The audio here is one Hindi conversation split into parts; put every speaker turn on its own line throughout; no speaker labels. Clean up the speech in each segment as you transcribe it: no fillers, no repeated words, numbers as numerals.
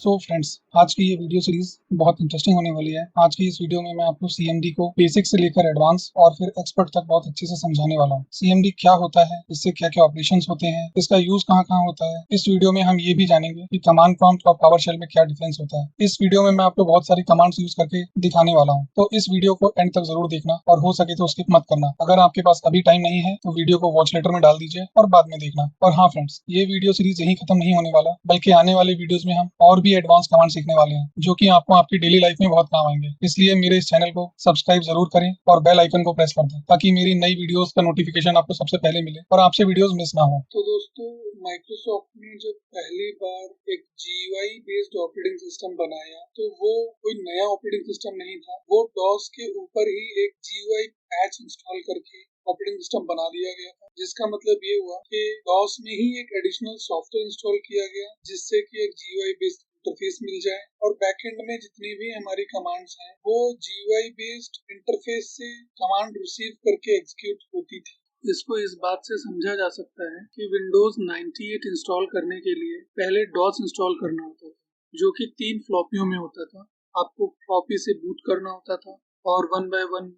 सो फ्रेंड्स, आज की ये वीडियो सीरीज बहुत इंटरेस्टिंग होने वाली है। आज की इस वीडियो में मैं आपको सीएमडी को बेसिक से लेकर एडवांस और फिर एक्सपर्ट तक बहुत अच्छे से समझाने वाला हूँ। सीएमडी क्या होता है, इससे क्या क्या ऑपरेशंस होते हैं, इसका यूज कहाँ कहाँ होता है। इस वीडियो में हम ये भी जानेंगे कि कमांड प्रॉम्प्ट और पावर शेल में क्या डिफरेंस होता है। इस वीडियो में मैं आपको बहुत सारी कमांड्स यूज करके दिखाने वाला हूँ, तो इस वीडियो को एंड तक जरूर देखना और हो सके तो स्किप मत करना। अगर आपके पास अभी टाइम नहीं है तो वीडियो को वॉच लेटर में डाल दीजिए और बाद में देखना। और हाँ फ्रेंड्स, ये वीडियो सीरीज यही खत्म नहीं होने वाला, बल्कि आने वाले वीडियोस में हम और भी एडवांस कमांड सीखने वाले हैं, जो कि आपको आपकी डेली लाइफ में बहुत काम आएंगे। इसलिए मेरे इस चैनल को सब्सक्राइब जरूर करें और बेल आइकन को प्रेस कर दें, ताकि मेरी नई वीडियोस का नोटिफिकेशन आपको सबसे पहले मिले और आपसे वीडियोस मिस ना हो। तो दोस्तों, माइक्रोसॉफ्ट ने जब पहली बार एक जीयूआई बेस्ड ऑपरेटिंग सिस्टम बनाया, तो वो कोई नया ऑपरेटिंग सिस्टम नहीं था। वो डॉस के ऊपर ही एक जीयूआई पैच इंस्टॉल करके ऑपरेटिंग सिस्टम बना दिया गया था, जिसका मतलब ये हुआ कि डॉस में ही एक एडिशनल सॉफ्टवेयर इंस्टॉल किया गया, जिससे कि एक जीयूआई बेस्ड इंटरफेस मिल जाए और बैकएंड में जितनी भी हमारी कमांड्स हैं वो जीयूआई बेस्ड इंटरफेस से कमांड रिसीव करके एग्जीक्यूट होती थी। इसको इस बात से समझा जा सकता है कि विंडोज 98 इंस्टॉल करने के लिए पहले डॉस इंस्टॉल करना होता था, जो कि 3 फ्लॉपियों में होता था। आपको फ्लॉपी से बूट करना होता था और वन बाय वन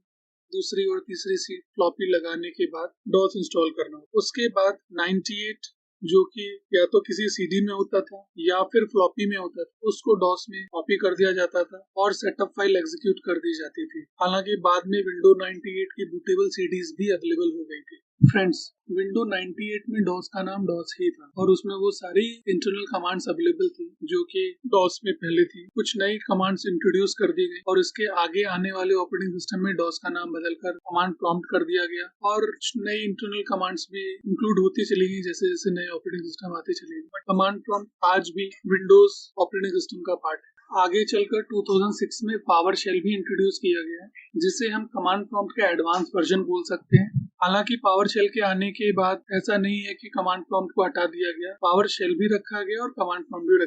दूसरी और तीसरी सी फ्लॉपी लगाने के बाद डॉस इंस्टॉल करना होता। उसके बाद 98 जो कि या तो किसी सीडी में होता था या फिर फ्लॉपी में होता था, उसको डॉस में कॉपी कर दिया जाता था और सेटअप फाइल एग्जीक्यूट कर दी जाती थी। हालांकि बाद में विंडो 98 की बूटेबल सीडीज भी अवेलेबल हो गई थी। फ्रेंड्स, विंडो 98 में डॉस का नाम डॉस ही था और उसमें वो सारी इंटरनल कमांड्स अवेलेबल थी जो कि डॉस में पहले थी। कुछ नई कमांड्स इंट्रोड्यूस कर दी गई और इसके आगे आने वाले ऑपरेटिंग सिस्टम में डॉस का नाम बदलकर कमांड प्रॉम्प्ट कर दिया गया और नई इंटरनल कमांड्स भी इंक्लूड होती चली गई जैसे जैसे नए ऑपरेटिंग सिस्टम आते चले गए। बट कमांड प्रॉम्प्ट आज भी विंडोज ऑपरेटिंग सिस्टम का पार्ट है। आगे चलकर 2006 में पावर शेल भी इंट्रोड्यूस किया गया, जिसे हम कमांड प्रॉम्प्ट का एडवांस वर्जन बोल सकते हैं। हालांकि पावर शेल के आने के बाद ऐसा नहीं है कि कमांड प्रॉम्प्ट को हटा दिया गया, पावर शेल भी रखा गया और कमांड प्रॉम्प्ट भी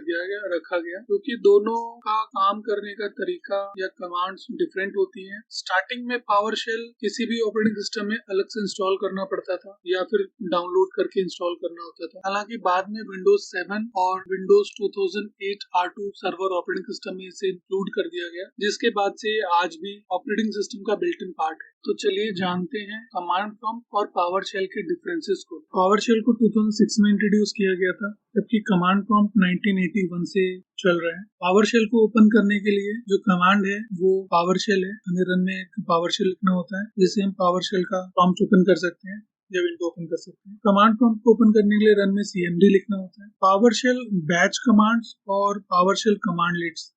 रखा गया क्योंकि दोनों का काम करने का तरीका या कमांड्स डिफरेंट होती हैं। स्टार्टिंग में पावर शेल किसी भी ऑपरेटिंग सिस्टम में अलग से इंस्टॉल करना पड़ता था या फिर डाउनलोड करके इंस्टॉल करना होता था। हालांकि बाद में विंडोज 7 और Windows 2008 R2 server operating system में इसे इंक्लूड कर दिया गया, जिसके बाद से आज भी ऑपरेटिंग सिस्टम का बिल्ट इन पार्ट है। तो चलिए जानते हैं कमांड प्रॉम्प्ट और पावर शेल के डिफरेंसेस को। पावर शेल को 2006 में इंट्रोड्यूस किया गया था, जबकि कमांड प्रॉम्प्ट 1981 से चल रहा है। पावर शेल को ओपन करने के लिए जो कमांड है वो पावर शेल है। हमें रन में एक पावर शेल लिखना होता है, जिससे हम पावर शेल का प्रॉम्प्ट ओपन कर सकते हैं या विंडो ओपन कर सकते हैं। कमांड प्रॉम्प्ट को ओपन करने के लिए रन में cmd लिखना होता है। पावर शेल बैच कमांड्स और पावर शेल कमांडलेट्स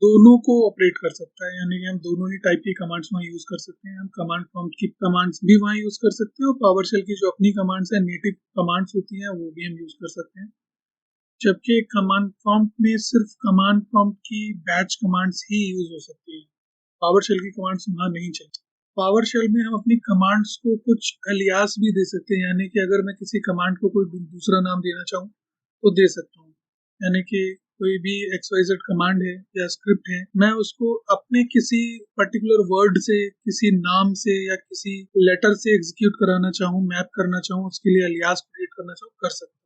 दोनों को ऑपरेट कर सकता है, यानी कि हम दोनों ही टाइप की कमांड्स वहाँ यूज कर सकते हैं। हम कमांड प्रॉम्प्ट की कमांड्स भी वहाँ यूज कर सकते हैं और पावर शेल की जो अपनी कमांड्स है, नेटिव कमांड्स होती हैं, वो भी हम यूज कर सकते हैं। जबकि कमांड प्रॉम्प्ट में सिर्फ कमांड प्रॉम्प्ट की बैच कमांड्स ही यूज हो सकती है, पावर शेल की कमांड्स वहाँ नहीं चलती। पावर शेल में हम अपनी कमांड्स को कुछ अलियास भी दे सकते हैं, यानी कि अगर मैं किसी कमांड को कोई दूसरा नाम देना चाहूँ तो दे सकता हूँ। यानी कि कोई भी XYZ कमांड है या स्क्रिप्ट है, मैं उसको अपने किसी पर्टिकुलर वर्ड से, किसी नाम से या किसी लेटर से एग्जीक्यूट कराना चाहूँ, मैप करना चाहूँ, उसके लिए अलियास क्रिएट करना चाहूँ, कर सकता हूँ।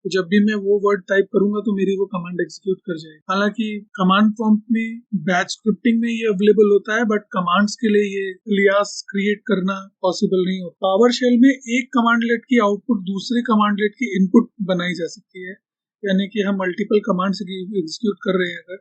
तो जब भी मैं वो वर्ड टाइप करूंगा तो मेरी वो कमांड एग्जीक्यूट कर जाएगी। हालांकि कमांड प्रॉम्प्ट में बैच स्क्रिप्टिंग में ये अवेलेबल होता है, बट कमांड्स के लिए ये अलियास क्रिएट करना पॉसिबल नहीं होता। पावर शेल में एक कमांडलेट की आउटपुट दूसरे कमांडलेट की इनपुट बनाई जा सकती है, यानी कि हम मल्टीपल कमांड्स एग्जीक्यूट कर रहे हैं अगर,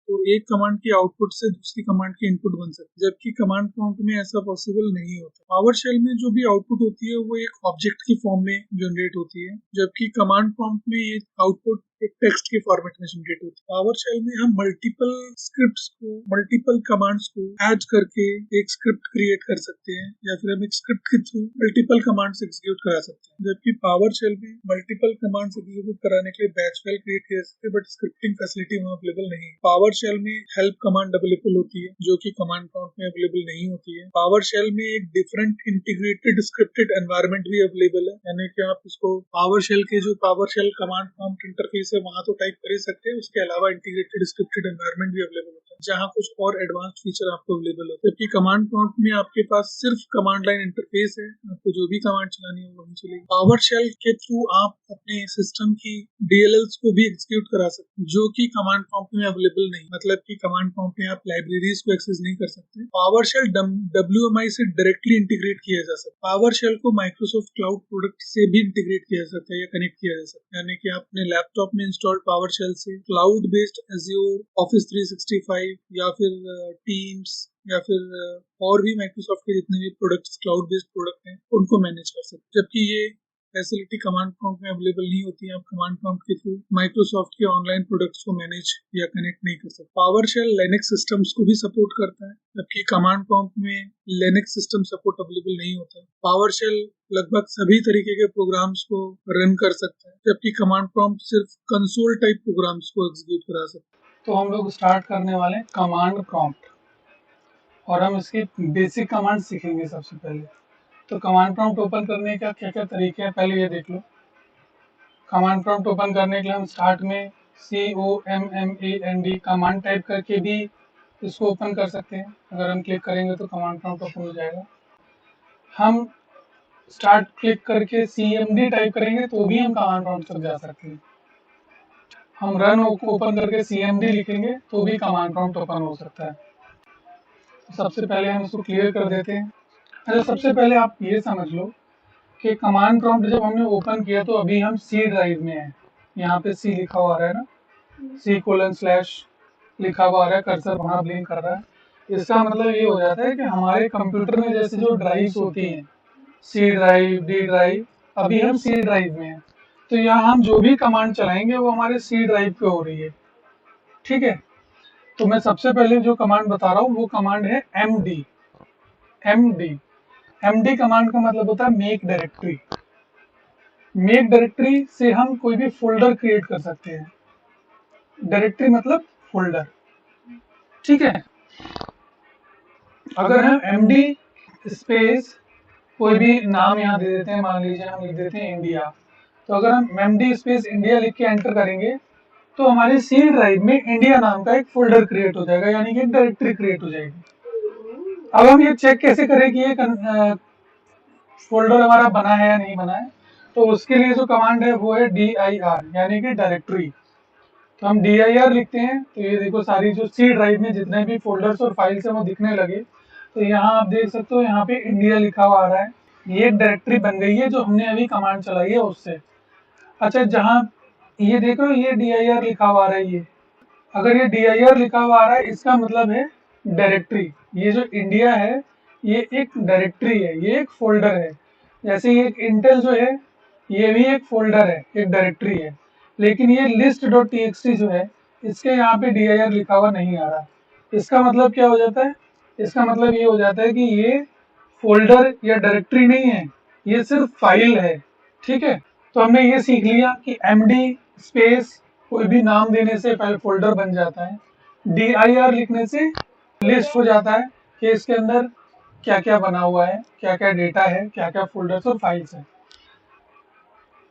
तो एक कमांड की आउटपुट से दूसरी कमांड की इनपुट बन सकती है, जबकि कमांड प्रॉम्प्ट में ऐसा पॉसिबल नहीं होता। पावर शेल में जो भी आउटपुट होती है वो एक ऑब्जेक्ट की फॉर्म में जनरेट होती है, जबकि कमांड प्रॉम्प्ट में ये आउटपुट एक टेक्स्ट के फॉर्मेट में जनरेट होती है। पावर शेल में हम मल्टीपल स्क्रिप्ट्स को, मल्टीपल कमांड्स को ऐड करके एक स्क्रिप्ट क्रिएट कर सकते हैं, या फिर हम एक स्क्रिप्ट के थ्रू मल्टीपल कमांड्स एग्जीक्यूट करा सकते हैं। जबकि पावर शेल में मल्टीपल कमांड्स एग्जीक्यूट कराने के लिए बैच फाइल क्रिएट कर सकते हैं, बट स्क्रिप्टिंग फैसिलिटी वहाँ अवेलेबल नहीं है। पावर शेल में हेल्प कमांड अवेलेबल होती है, जो कि कमांड प्रॉम्प्ट में अवेलेबल नहीं होती है। पावर शेल में एक डिफरेंट इंटीग्रेटेड स्क्रिप्टेड एनवायरनमेंट भी अवेलेबल है, यानी कि आप इसको पावर शेल के जो PowerShell command prompt interface जैसे वहाँ तो टाइप कर ही सकते हैं, उसके अलावा इंटीग्रेटेड स्क्रिप्टेड एनवायरनमेंट भी अवेलेबल होता है जहाँ कुछ और एडवांस फीचर आपको अवेलेबल होता है। जबकि कमांड प्रॉम्प्ट में आपके पास सिर्फ कमांड लाइन इंटरफेस है, आपको जो भी कमांड चलानी हो वही चलेगी। पावर शेल के थ्रू आप अपने सिस्टम की DLLs को भी एग्जीक्यूट करा सकते हैं, जो कि कमांड प्रॉम्प्ट में अवेलेबल नहीं। मतलब कि कमांड प्रॉम्प्ट में आप लाइब्रेरीज को एक्सेस नहीं कर सकते। पावर शेल WMI से डायरेक्टली इंटीग्रेट किया जा सकता है। पावर शेल को माइक्रोसॉफ्ट क्लाउड प्रोडक्ट से भी इंटीग्रेट किया जा सकता है या कनेक्ट किया जा सकता है, यानी कि आप अपने लैपटॉप में इंस्टॉल्ड पावर शेल से क्लाउड बेस्ड Azure, Office 365 या फिर टीम्स या फिर और भी माइक्रोसॉफ्ट के जितने भी प्रोडक्ट्स क्लाउड बेस्ड प्रोडक्ट हैं उनको मैनेज कर सकते हैं। जबकि ये फैसिलिटी कमांड प्रॉम्प्ट में अवेलेबल नहीं होती है। आप कमांड प्रॉम्प्ट के थ्रू माइक्रोसॉफ्ट के ऑनलाइन प्रोडक्ट्स को मैनेज या कनेक्ट नहीं कर सकते। पावर शेल लिनक्स सिस्टम्स को भी सपोर्ट करता है, जबकि कमांड प्रॉम्प्ट में लिनक्स सिस्टम सपोर्ट अवेलेबल नहीं होता है। पावर शेल लगभग सभी तरीके के प्रोग्राम्स को रन कर सकता है, जबकि कमांड प्रॉम्प्ट सिर्फ कंसोल टाइप प्रोग्राम्स को एग्जीक्यूट करा सकता है। तो हम लोग स्टार्ट करने वाले हैं कमांड प्रॉम्प्ट और हम इसकी बेसिक कमांड सीखेंगे सबसे पहले। तो कमांड प्रॉम्प्ट ओपन करने का क्या क्या तरीके हैं पहले ये देख लो। कमांड प्रॉम्प्ट ओपन करने के लिए हम स्टार्ट में COMMAND कमांड टाइप करके भी इसको ओपन कर सकते हैं। अगर हम क्लिक करेंगे तो कमांड प्रॉम्प्ट ओपन हो जाएगा। हम स्टार्ट क्लिक करके CMD टाइप करेंगे तो भी हम कमांड प्रॉम्प्ट तक जा सकते हैं। हम रन ओपन करके CMD लिखेंगे तो भी कमांड प्रॉम्प्ट ओपन हो सकता है। सबसे पहले हम इसको क्लियर कर देते हैं। अच्छा, सबसे पहले आप ये समझ लो कि कमांड प्रॉम्प्ट जब हमने ओपन किया तो अभी हम C ड्राइव में हैं। यहाँ पे C लिखा हुआ आ रहा है ना, C:/ लिखा हुआ आ रहा है, कर्सर वहाँ ब्लिंक कर रहा है। इसका मतलब ये हो जाता है कि हमारे कंप्यूटर में जैसे जो ड्राइव्स होती हैं C ड्राइव, D ड्राइव, अभी हम C ड्राइव में हैं। तो यहाँ हम जो भी कमांड चलाएंगे वो हमारे C ड्राइव पे हो रही है। ठीक है, तो मैं सबसे पहले जो कमांड बता रहा हूँ वो कमांड है MD कमांड का मतलब होता है मेक डायरेक्टरी। मेक डायरेक्टरी से हम कोई भी फोल्डर क्रिएट कर सकते हैं। डायरेक्टरी मतलब फोल्डर। ठीक है, अगर हम MD स्पेस कोई भी नाम यहाँ दे देते हैं, मान लीजिए हम लिख देते हैं इंडिया। तो अगर हम MD स्पेस इंडिया लिख के एंटर करेंगे तो हमारे C ड्राइव में इंडिया नाम का एक फोल्डर क्रिएट हो जाएगा, यानी कि एक डायरेक्टरी क्रिएट हो जाएगी। अब हम ये चेक कैसे करें कि ये फोल्डर हमारा बना है या नहीं बना है, तो उसके लिए जो कमांड है वो है dir, यानी कि डायरेक्टरी। तो हम dir लिखते हैं तो ये देखो सारी जो C ड्राइव में जितने भी फोल्डर्स और फाइल्स हैं वो दिखने लगे। तो यहाँ आप देख सकते हो यहाँ पे इंडिया लिखा हुआ आ रहा है। ये एक डायरेक्टरी बन गई है जो हमने अभी कमांड चलाई है उससे। अच्छा, जहाँ ये देखो ये dir लिखा हुआ आ रहा है, ये अगर ये dir लिखा हुआ आ रहा है इसका मतलब है डायरेक्टरी। ये जो इंडिया है ये एक डायरेक्टरी है, ये एक फोल्डर है। जैसे ये एक इंटेल जो है ये भी एक फोल्डर है, एक डायरेक्टरी है। लेकिन ये list.txt जो है इसके यहाँ पे dir लिखा हुआ नहीं आ रहा। इसका मतलब क्या हो जाता है? इसका मतलब ये हो जाता है कि ये फोल्डर या डायरेक्टरी नहीं है, ये सिर्फ फाइल है। ठीक है, तो हमने ये सीख लिया कि MD स्पेस कोई भी नाम देने से फाइल फोल्डर बन जाता है, dir लिखने से लिस्ट हो जाता है कि इसके अंदर क्या क्या बना हुआ है, क्या क्या डेटा है, क्या क्या फोल्डर्स और फाइल्स है।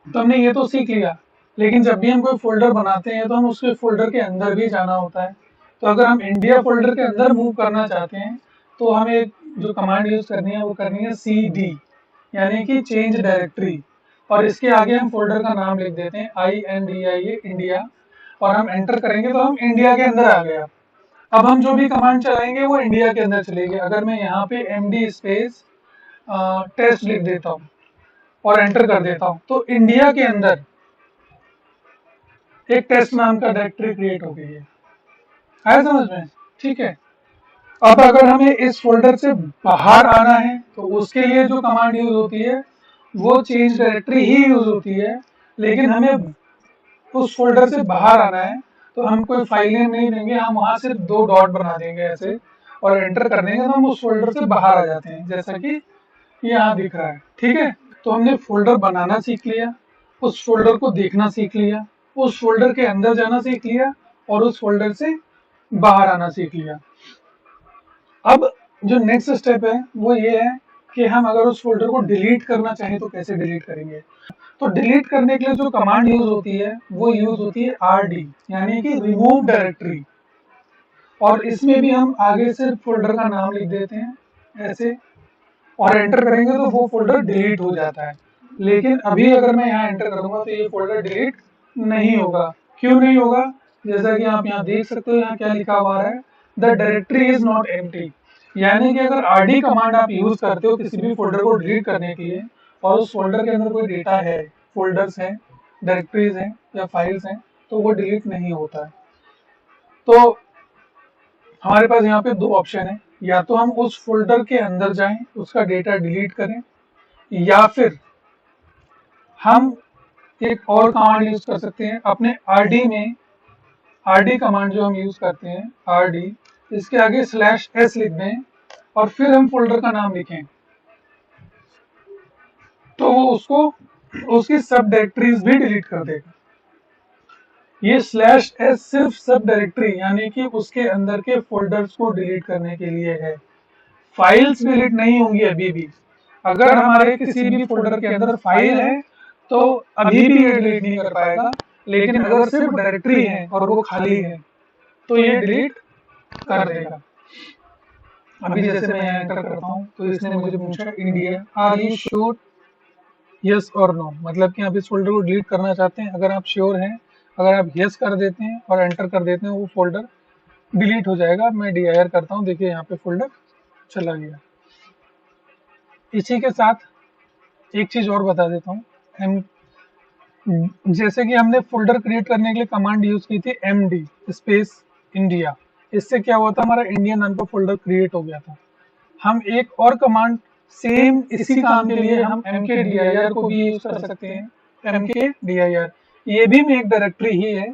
तो हमने ये तो सीख लिया, लेकिन जब भी हम कोई फोल्डर बनाते हैं तो हम उसके फोल्डर के अंदर भी जाना होता है। तो अगर हम इंडिया फोल्डर के अंदर मूव करना चाहते हैं तो हमें जो कमांड यूज करनी है वो करनी है CD, यानी कि चेंज डायरेक्टरी। और इसके आगे हम फोल्डर का नाम लिख देते हैं INDIA, इंडिया, और हम एंटर करेंगे तो हम इंडिया के अंदर आ गया। अब हम जो भी कमांड चलाएंगे वो इंडिया के अंदर चलेगी। अगर मैं यहाँ पे MD स्पेस टेस्ट लिख देता हूँ और एंटर कर देता हूँ तो इंडिया के अंदर एक टेस्ट नाम का डायरेक्टरी क्रिएट हो गई है। आया समझ में? ठीक है, अब अगर हमें इस फोल्डर से बाहर आना है तो उसके लिए जो कमांड यूज होती है वो चेंज डायरेक्टरी ही यूज होती है। लेकिन हमें उस फोल्डर से बाहर आना है तो हम कोई फाइल नेम नहीं देंगे, हम वहां सिर्फ 2 डॉट बना देंगे ऐसे और एंटर कर देंगे तो हम उस फोल्डर से बाहर आ जाते हैं, जैसा कि यहाँ दिख रहा है। ठीक है, तो हमने फोल्डर बनाना सीख लिया, उस फोल्डर को देखना सीख लिया, उस फोल्डर के अंदर जाना सीख लिया और उस फोल्डर से बाहर आना सीख लिया। अब जो नेक्स्ट स्टेप है वो ये है कि हम अगर उस फोल्डर को डिलीट करना चाहें तो कैसे डिलीट करेंगे। तो डिलीट करने के लिए जो कमांड यूज होती है वो यूज होती है RD, यानी कि रिमूव डायरेक्टरी। और इसमें भी हम आगे सिर्फ फोल्डर का नाम लिख देते हैं ऐसे, और एंटर करेंगे तो वो फोल्डर डिलीट हो जाता है। लेकिन अभी अगर मैं यहाँ एंटर करूंगा तो ये फोल्डर डिलीट नहीं होगा। क्यों नहीं होगा? जैसा कि आप यहाँ देख सकते हो, यहाँ क्या लिखा हुआ है, the directory is not empty. यानी कि अगर RD कमांड आप यूज करते हो किसी भी फोल्डर को डिलीट करने के लिए और उस फोल्डर के अंदर कोई डेटा है, फोल्डर्स हैं, डायरेक्टरीज हैं या फाइल्स हैं, तो वो डिलीट नहीं होता है। तो हमारे पास यहाँ पे दो ऑप्शन है, या तो हम उस फोल्डर के अंदर जाएं, उसका डेटा डिलीट करें, या फिर हम एक और कमांड यूज कर सकते हैं अपने RD में। RD कमांड जो हम यूज करते हैं, RD, इसके आगे /s लिख दें और फिर हम फोल्डर का नाम लिखें, तो वो उसको उसकी सब डायरेक्टरीज भी डिलीट कर देगा। ये /s सिर्फ सब डायरेक्टरी यानी कि उसके अंदर के फोल्डर्स को डिलीट करने के लिए है। फाइल्स डिलीट नहीं होंगी अभी भी। अगर हमारे किसी भी फोल्डर के अंदर फाइल है तो अभी भी ये डिलीट नहीं कर पाएगा, लेकिन अगर सिर्फ डायरेक्टरी है और वो खाली है तो ये डिलीट कर देगा। अभी जैसे मैं यहाँ एंटर करता हूँ तो इसने मुझे पूछा India, are you sure, yes और नो, मतलब कि आप इस फोल्डर को डिलीट करना चाहते हैं। अगर आप श्योर हैं, अगर आप यस कर देते हैं और एंटर कर देते हैं, वो फोल्डर डिलीट हो जाएगा। मैं dir करता हूँ, देखिए यहाँ पे फोल्डर चला गया। इसी के साथ एक चीज और बता देता हूँ, जैसे कि हमने फोल्डर क्रिएट करने के लिए कमांड यूज की थी MD स्पेस इंडिया, इससे क्या हुआ था, हमारा इंडिया नाम का फोल्डर क्रिएट हो गया था। हम एक और कमांड सेम इसी काम के लिए हम mkdir को भी यूज कर सकते हैं। mkdir ये भी एक डायरेक्टरी ही है,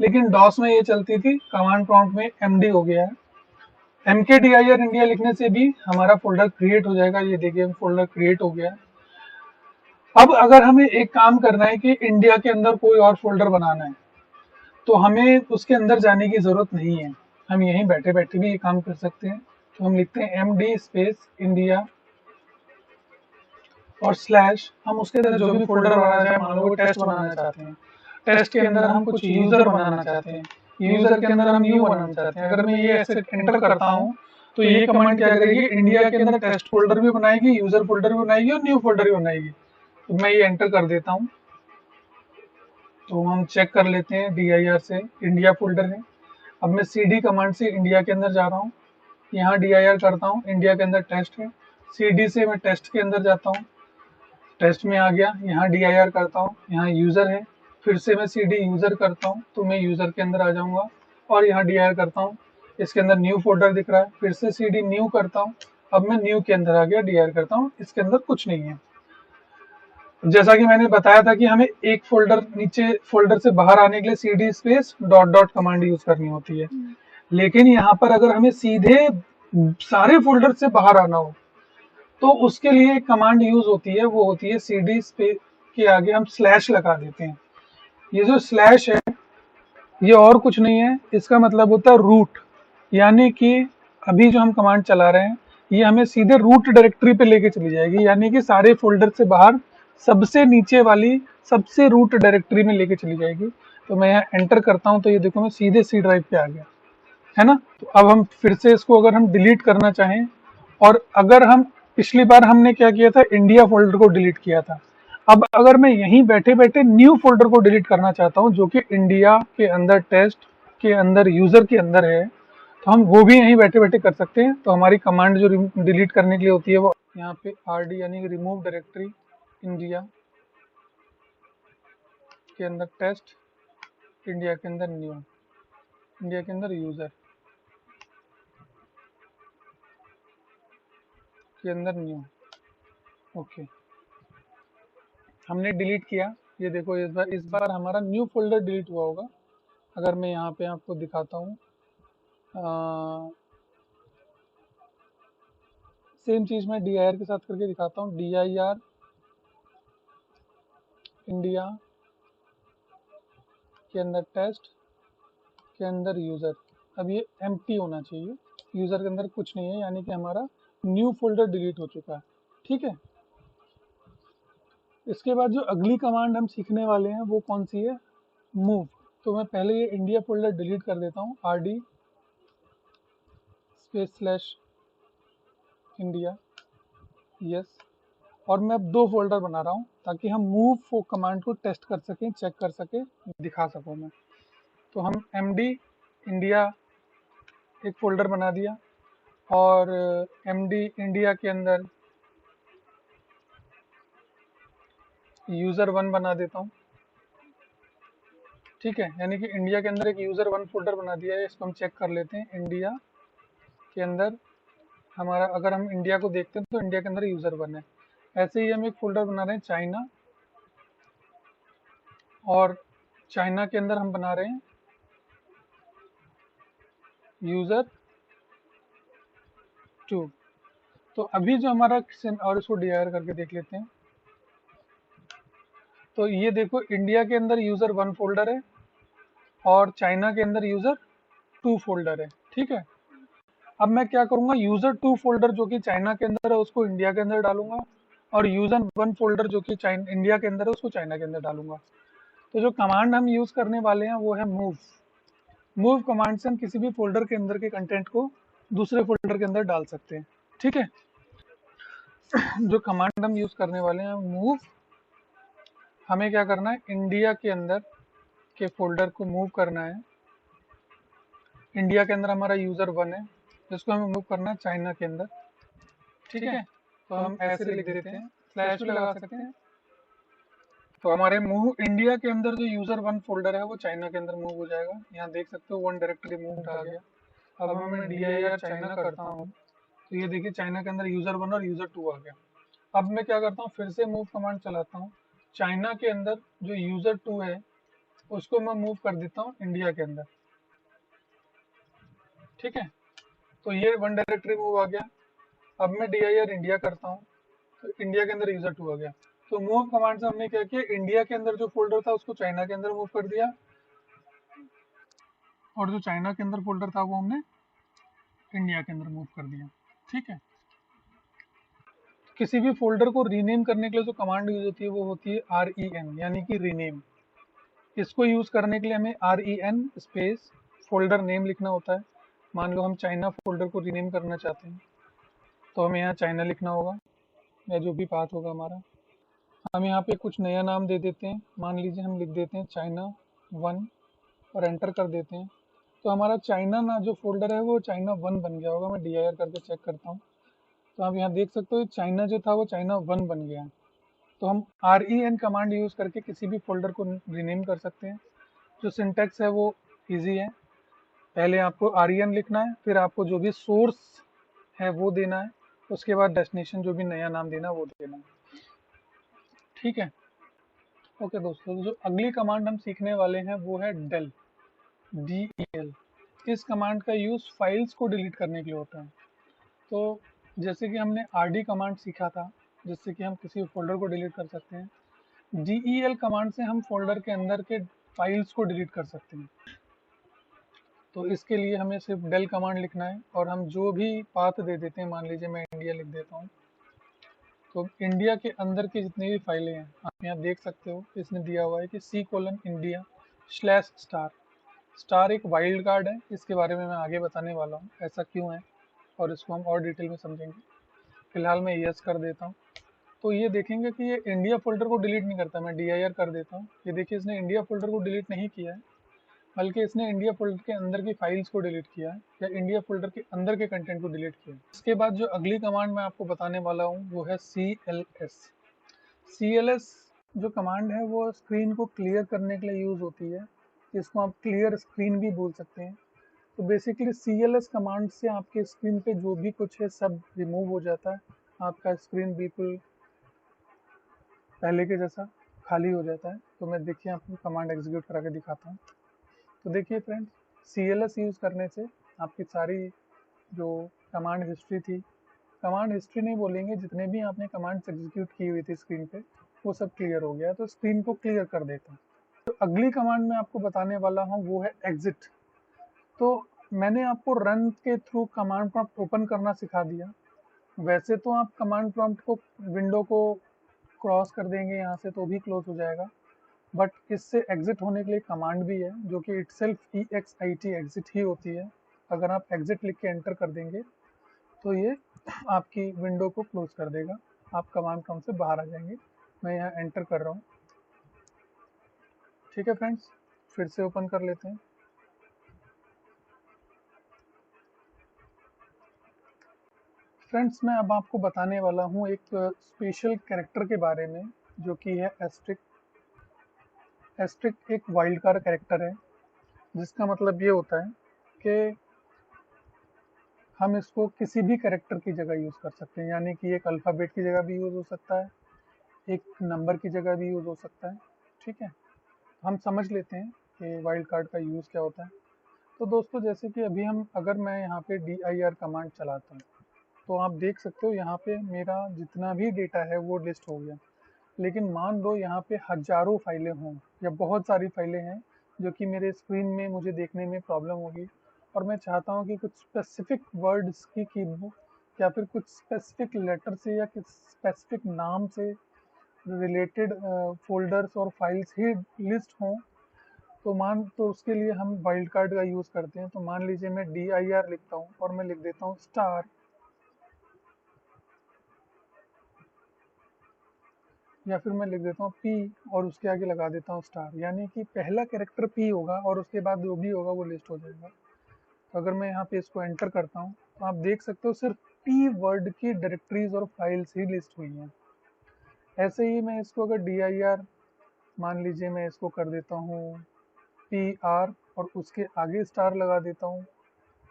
लेकिन डॉस में ये चलती थी, कमांड प्रॉम्प्ट में MD हो गया है। mkdir इंडिया लिखने से भी हमारा फोल्डर क्रिएट हो जाएगा। ये देखिए फोल्डर क्रिएट हो गया। अब अगर हमें एक काम करना है कि इंडिया के अंदर कोई और फोल्डर बनाना है, तो हमें उसके अंदर जाने की जरूरत नहीं है, हम यहीं बैठे बैठे भी ये काम कर सकते हैं। तो हम लिखते हैं MD स्पेस इंडिया और / हम उसके अंदर जो भी फोल्डर बनाना चाहे, मान लो वो टेस्ट बनाना चाहते हैं, टेस्ट के अंदर हम कुछ यूजर बनाना चाहते हैं, यूजर के अंदर हम न्यू बनाना चाहते हैं। अगर मैं ये ऐसे एंटर करता हूँ तो ये कमांड क्या करेगी, इंडिया के अंदर टेस्ट फोल्डर भी बनाएगी, यूजर फोल्डर भी बनाएगी और न्यू फोल्डर भी बनाएगी। तो मैं ये एंटर कर देता हूँ, तो हम चेक कर लेते हैं dir से इंडिया फोल्डर है। अब मैं cd कमांड से इंडिया के अंदर जा रहा हूँ, यहाँ dir करता हूँ, इंडिया के अंदर टेस्ट है, cd से मैं टेस्ट के अंदर जाता हूँ, टेस्ट में आ गया, यहाँ dir करता हूँ, यहाँ यूजर है, फिर से मैं cd यूजर करता हूँ तो मैं यूजर के अंदर आ जाऊंगा और यहाँ dir करता हूँ, इसके अंदर न्यू फोल्डर दिख रहा है, फिर से cd न्यू करता हूँ, अब मैं न्यू के अंदर आ गया, dir करता हूँ, इसके अंदर कुछ नहीं है। जैसा कि मैंने बताया था कि हमें एक फोल्डर नीचे फोल्डर से बाहर आने के लिए cd space dot command use करनी होती है, लेकिन यहाँ पर अगर हमें सीधे सारे फोल्डर से बाहर आना हो तो उसके लिए एक कमांड यूज होती है, वो होती है cd स्पेस के आगे हम / लगा देते हैं। ये जो / है ये और कुछ नहीं है, इसका मतलब होता है रूट, यानी कि अभी जो हम कमांड चला रहे हैं ये हमें सीधे रूट डायरेक्टरी पे लेके चली जाएगी, यानी कि सारे फोल्डर से बाहर सबसे नीचे वाली सबसे रूट डायरेक्टरी में लेके चली जाएगी। तो मैं यहाँ एंटर करता हूँ तो ये देखो मैं सीधे C ड्राइव पे आ गया, है ना। तो अब हम फिर से इसको अगर हम डिलीट करना चाहें, और अगर हम पिछली बार हमने क्या किया था, इंडिया फोल्डर को डिलीट किया था, अब अगर मैं यहीं बैठे बैठे न्यू फोल्डर को डिलीट करना चाहता हूं जो कि इंडिया के अंदर टेस्ट के अंदर यूजर के अंदर है, तो हम वो भी यहीं बैठे बैठे कर सकते हैं। तो हमारी कमांड जो डिलीट करने के लिए होती है वो यहाँ पे RD यानी रिमूव डायरेक्टरी इंडिया के अंदर टेस्ट, इंडिया के अंदर न्यू, इंडिया के अंदर यूजर के अंदर न्यू। ओके, हमने डिलीट किया, ये देखो इस बार हमारा न्यू फोल्डर डिलीट हुआ होगा। अगर मैं यहाँ पे आपको दिखाता हूँ, सेम चीज मैं dir के साथ करके दिखाता हूँ, dir इंडिया के अंदर टेस्ट के अंदर यूजर। अब ये एम्प्टी होना चाहिए, यूजर के अंदर कुछ नहीं है, यानी कि हमारा न्यू फोल्डर डिलीट हो चुका है। ठीक है। इसके बाद जो अगली कमांड हम सीखने वाले हैं वो कौन सी है, मूव। तो मैं पहले ये इंडिया फोल्डर डिलीट कर देता हूँ, rd स्पेस / इंडिया, यस। और मैं अब 2 फोल्डर बना रहा हूँ ताकि हम मूव कमांड को टेस्ट कर सकें, चेक कर सकें, दिखा सकूँ मैं। तो हम md इंडिया एक फोल्डर बना दिया और md इंडिया के अंदर user1 बना देता हूँ, ठीक है। यानी कि इंडिया के अंदर एक user1 फोल्डर बना दिया है। इसको हम चेक कर लेते हैं। इंडिया के अंदर हमारा, अगर हम इंडिया को देखते हैं तो इंडिया के अंदर user1 है। ऐसे ही हम एक फोल्डर बना रहे हैं चाइना, और चाइना के अंदर हम बना रहे हैं user2। तो अभी जो हमारा, और इसको डीआर करके देख लेते हैं। तो ये देखो, इंडिया के अंदर user1 फोल्डर है और चाइना के अंदर user2 फोल्डर है, ठीक है। अब मैं क्या करूंगा, user2 फोल्डर जो कि चाइना के अंदर है उसको इंडिया के अंदर डालूंगा, और user1 फोल्डर जो कि इंडिया के अंदर है उसको चाइना के अंदर डालूंगा। तो जो कमांड हम यूज करने वाले हैं वो है मूव। मूव कमांड से हम किसी भी फोल्डर के अंदर के कंटेंट को दूसरे फोल्डर के अंदर डाल सकते हैं, ठीक है। जो कमांड हम यूज करने वाले हैं मूव, हमें क्या करना है, इंडिया के अंदर के फोल्डर को मूव करना है। इंडिया के अंदर हमारा user1 है, जिसको हमें मूव करना है चाइना के अंदर, ठीक है। तो हम ऐसे लिख देते हैं, स्लैश भी लगा सकते हैं। तो हमारे मूव इंडिया के अंदर जो user1 फोल्डर है वो चाइना के अंदर मूव हो जाएगा। यहाँ देख सकते हो 1 डायरेक्टरी मूव आ गया। अब मैं dir चाइना करता हूँ तो ये देखिए चाइना के अंदर user1 और user2 आ गया। अब मैं क्या करता हूँ, फिर से मूव कमांड चलाता हूँ। चाइना के अंदर जो user2 है उसको मैं मूव कर देता हूँ इंडिया के अंदर, ठीक है। तो ये 1 डायरेक्टरी मूव आ गया। अब मैं dir इंडिया करता हूँ तो इंडिया के अंदर user2 आ गया। तो मूव कमांड से हमने क्या किया, इंडिया के अंदर जो फोल्डर था उसको चाइना के अंदर मूव कर दिया, और जो चाइना के अंदर फोल्डर था वो हमने इंडिया के अंदर मूव कर दिया, ठीक है। किसी भी फोल्डर को रीनेम करने के लिए जो कमांड यूज होती है वो होती है REN, यानी कि रीनेम। इसको यूज करने के लिए हमें REN स्पेस फोल्डर नेम लिखना होता है। मान लो हम चाइना फोल्डर को रीनेम करना चाहते हैं तो हमें यहाँ चाइना लिखना होगा, या जो भी पाथ होगा हमारा। हम यहाँ पे कुछ नया नाम दे देते हैं, मान लीजिए हम लिख देते हैं China1 और एंटर कर देते हैं। तो हमारा चाइना ना जो फोल्डर है वो China1 बन गया होगा। मैं dir करके चेक करता हूँ तो आप यहाँ देख सकते हो चाइना जो था वो China1 बन गया है। तो हम REN कमांड यूज करके किसी भी फोल्डर को रीनेम कर सकते हैं। जो सिंटेक्स है वो इजी है, पहले आपको REN लिखना है, फिर आपको जो भी सोर्स है वो देना है, उसके बाद डेस्टिनेशन जो भी नया नाम देना है वो देना है, ठीक है। ओके दोस्तों, जो अगली कमांड हम सीखने वाले हैं वो है del, DEL। इस कमांड का यूज फाइल्स को डिलीट करने के लिए होता है। तो जैसे कि हमने RD कमांड सीखा था जिससे कि हम किसी फोल्डर को डिलीट कर सकते हैं, DEL कमांड से हम फोल्डर के अंदर के फाइल्स को डिलीट कर सकते हैं। तो इसके लिए हमें सिर्फ del कमांड लिखना है और हम जो भी पाथ दे देते हैं, मान लीजिए मैं इंडिया लिख देता हूँ। तो इंडिया के अंदर की जितनी भी फाइलें हैं आप यहाँ देख सकते हो, इसने दिया हुआ है कि C:\India/* स्टार एक वाइल्ड कार्ड है, इसके बारे में मैं आगे बताने वाला हूँ ऐसा क्यों है, और इसको हम और डिटेल में समझेंगे। फिलहाल मैं यस कर देता हूँ। तो ये देखेंगे कि ये इंडिया फोल्डर को डिलीट नहीं करता। मैं dir कर देता हूँ, ये देखिए इसने इंडिया फोल्डर को डिलीट नहीं किया है, बल्कि इसने इंडिया फोल्डर के अंदर की फाइल्स को डिलीट किया है, या इंडिया फोल्डर के अंदर के कंटेंट को डिलीट किया है। इसके बाद जो अगली कमांड मैं आपको बताने वाला हूँ वो है CLS। CLS जो कमांड है वो स्क्रीन को क्लियर करने के लिए यूज होती है, इसको आप क्लियर स्क्रीन भी बोल सकते हैं। तो बेसिकली CLS कमांड से आपके स्क्रीन पे जो भी कुछ है सब रिमूव हो जाता है, आपका स्क्रीन बिल्कुल पहले के जैसा खाली हो जाता है। तो मैं देखिए आपको कमांड एग्जीक्यूट करा के दिखाता हूँ। तो देखिए फ्रेंड्स, CLS यूज़ करने से आपकी सारी जो कमांड हिस्ट्री थी, कमांड हिस्ट्री नहीं बोलेंगे, जितने भी आपने कमांड्स एग्जीक्यूट की हुई थी स्क्रीन पे वो सब क्लियर हो गया। तो स्क्रीन को क्लियर कर देता है। तो अगली कमांड मैं आपको बताने वाला हूँ वो है एग्जिट। तो मैंने आपको रन के थ्रू कमांड को ओपन करना सिखा दिया, वैसे तो आप कमांड प्रॉम्प्ट को विंडो को क्रॉस कर देंगे यहाँ से तो भी क्लोज हो जाएगा, बट इससे एग्जिट होने के लिए कमांड भी है जो कि इटसेल्फ EXIT एग्जिट ही होती है। अगर आप एग्जिट लिख के एंटर कर देंगे तो ये आपकी विंडो को क्लोज कर देगा, आप कमांड प्रॉम्प्ट से बाहर आ जाएंगे। मैं यहाँ एंटर कर रहा हूँ। ठीक है फ्रेंड्स, फिर से ओपन कर लेते हैं। फ्रेंड्स, मैं अब आपको बताने वाला हूँ एक स्पेशल कैरेक्टर के बारे में जो कि है एस्ट्रिक। एस्ट्रिक एक वाइल्ड कार्ड कैरेक्टर है, जिसका मतलब ये होता है कि हम इसको किसी भी कैरेक्टर की जगह यूज़ कर सकते हैं, यानी कि एक अल्फ़ाबेट की जगह भी यूज़ हो सकता है, एक नंबर की जगह भी यूज़ हो सकता है। ठीक है, हम समझ लेते हैं कि वाइल्ड कार्ड का यूज़ क्या होता है। तो दोस्तों, जैसे कि अभी अगर मैं यहाँ पे dir कमांड चलाता हूँ तो आप देख सकते हो यहाँ पे मेरा जितना भी डेटा है वो लिस्ट हो गया। लेकिन मान लो यहाँ पे हजारों फाइलें हों या बहुत सारी फाइलें हैं जो कि मेरे स्क्रीन में मुझे देखने में प्रॉब्लम होगी, और मैं चाहता हूँ कि कुछ स्पेसिफिक वर्ड्स की या फिर कुछ स्पेसिफिक लेटर से या किस स्पेसिफिक नाम से रिलेटेड फोल्डर्स और फाइल्स ही लिस्ट हों, तो उसके लिए हम वाइल्ड कार्ड का यूज़ करते हैं। तो मान लीजिए मैं dir लिखता हूँ और मैं लिख देता हूँ स्टार, या फिर मैं लिख देता हूँ पी और उसके आगे लगा देता हूँ स्टार, यानी कि पहला कैरेक्टर पी होगा और उसके बाद जो भी होगा वो लिस्ट हो जाएगा। तो अगर मैं यहाँ पे इसको एंटर करता हूँ तो आप देख सकते हो सिर्फ पी वर्ड की डायरेक्टरीज और फाइल्स ही लिस्ट हुई हैं। ऐसे ही मैं इसको अगर dir मान लीजिए मैं इसको कर देता हूँ PR और उसके आगे स्टार लगा देता हूँ,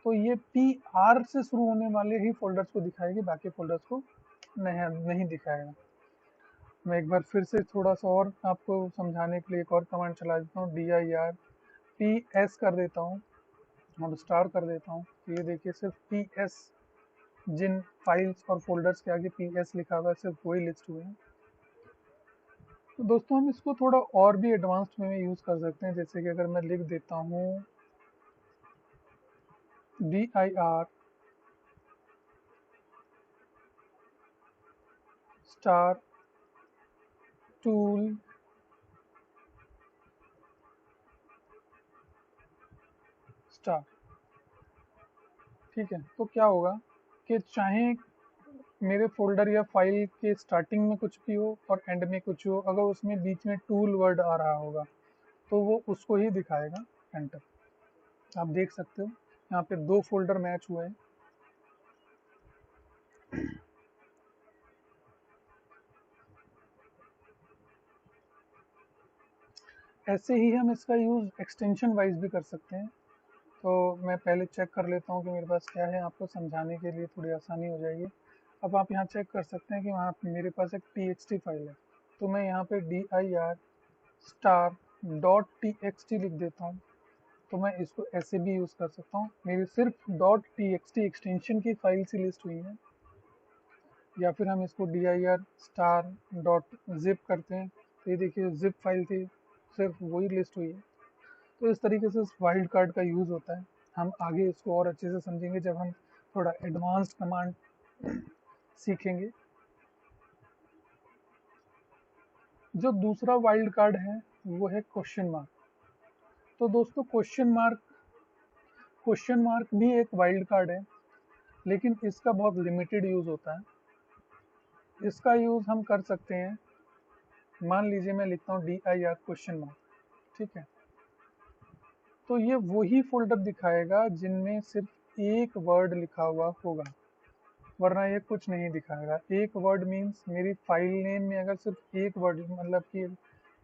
तो ये PR से शुरू होने वाले ही फोल्डर्स को दिखाएगी, बाकी फोल्डर्स को नहीं दिखाएगा। मैं एक बार फिर से थोड़ा सा और आपको समझाने के लिए एक और कमांड चला देता हूँ, dir PS कर देता हूँ और स्टार कर देता हूँ। तो ये देखिए सिर्फ PS, जिन फाइल्स और फोल्डर्स के आगे PS लिखा हुआ है सिर्फ वही लिस्ट हुए हैं। तो दोस्तों, हम इसको थोड़ा और भी एडवांस्ड में यूज़ कर सकते हैं, जैसे कि अगर मैं लिख देता हूँ dir स्टार टूल स्टार। ठीक है, तो क्या होगा कि चाहे मेरे फ़ोल्डर या फ़ाइल के स्टार्टिंग में कुछ भी हो और एंड में कुछ हो, अगर उसमें बीच में टूल वर्ड आ रहा होगा तो वो उसको ही दिखाएगा एंटर। आप देख सकते हो यहाँ पे 2 फ़ोल्डर मैच हुए हैं। ऐसे ही हम इसका यूज़ एक्सटेंशन वाइज भी कर सकते हैं। तो मैं पहले चेक कर लेता हूँ कि मेरे पास क्या है, आपको समझाने के लिए थोड़ी आसानी हो जाएगी। अब आप यहाँ चेक कर सकते हैं कि वहाँ पे मेरे पास एक txt फाइल है, तो मैं यहाँ पे dir स्टार डॉट txt लिख देता हूँ। तो मैं इसको ऐसे भी यूज़ कर सकता हूँ, मेरी सिर्फ डॉट txt एक्सटेंशन की फाइल सी लिस्ट हुई है। या फिर हम इसको dir स्टार डॉट जिप करते हैं, तो ये देखिए जिप फाइल थी, सिर्फ वही लिस्ट हुई है। तो इस तरीके से इस वाइल्ड कार्ड का यूज़ होता है। हम आगे इसको और अच्छे से समझेंगे जब हम थोड़ा एडवांस्ड कमांड सीखेंगे। जो दूसरा वाइल्ड कार्ड है वो है क्वेश्चन मार्क। तो दोस्तों, क्वेश्चन मार्क भी एक वाइल्ड कार्ड है, लेकिन इसका बहुत लिमिटेड यूज़ होता है। इसका यूज़ हम कर सकते हैं, मान लीजिए मैं लिखता हूँ dir क्वेश्चन मार्क। ठीक है, तो ये वही फोल्डर दिखाएगा जिनमें सिर्फ एक वर्ड लिखा हुआ होगा, वरना ये कुछ नहीं दिखाएगा। एक वर्ड मीन्स मेरी फाइल नेम में अगर सिर्फ एक वर्ड, मतलब कि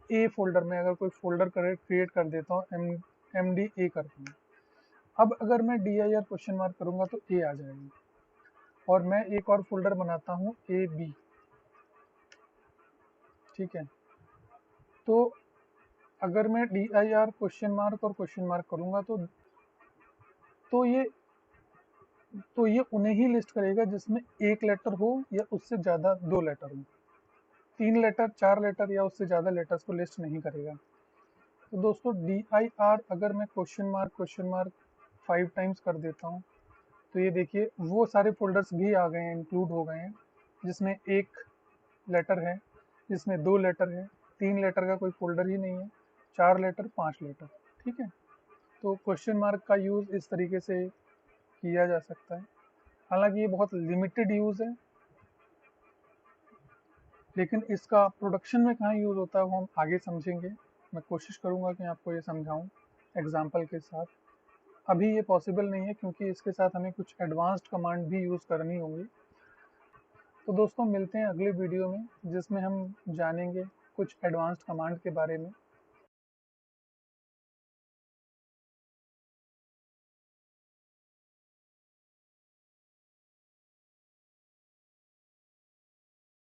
ए फोल्डर में अगर कोई फोल्डर क्रिएट कर देता हूँ, MDA करता हूँ, अब अगर मैं dir क्वेश्चन मार्क करूँगा तो ए आ जाएगी, और मैं एक और फोल्डर बनाता हूँ AB। ठीक है, तो अगर मैं dir क्वेश्चन मार्क और क्वेश्चन मार्क करूँगा तो ये तो ये उन्हें ही लिस्ट करेगा जिसमें एक लेटर हो या उससे ज़्यादा 2 लेटर हो। 3 लेटर, 4 लेटर या उससे ज़्यादा लेटर्स को लिस्ट नहीं करेगा। तो दोस्तों, dir अगर मैं क्वेश्चन मार्क 5 टाइम्स कर देता हूँ, तो ये देखिए वो सारे फ़ोल्डर्स भी आ गए हैं, इंक्लूड हो गए हैं, जिसमें 1 लेटर है, जिसमें 2 लेटर है, 3 लेटर का कोई फ़ोल्डर ही नहीं है, 4 लेटर, 5 लेटर, ठीक है? तो क्वेश्चन मार्क का यूज़ इस तरीके से किया जा सकता है। हालाँकि ये बहुत लिमिटेड यूज़ है, लेकिन इसका प्रोडक्शन में कहाँ यूज़ होता है वो हम आगे समझेंगे। मैं कोशिश करूँगा कि आपको ये समझाऊँ एग्ज़ाम्पल के साथ। अभी ये पॉसिबल नहीं है क्योंकि इसके साथ हमें कुछ एडवांस्ड कमांड भी यूज़ करनी होंगी। तो दोस्तों मिलते हैं अगले वीडियो में, जिसमें हम जानेंगे कुछ एडवांस्ड कमांड के बारे में।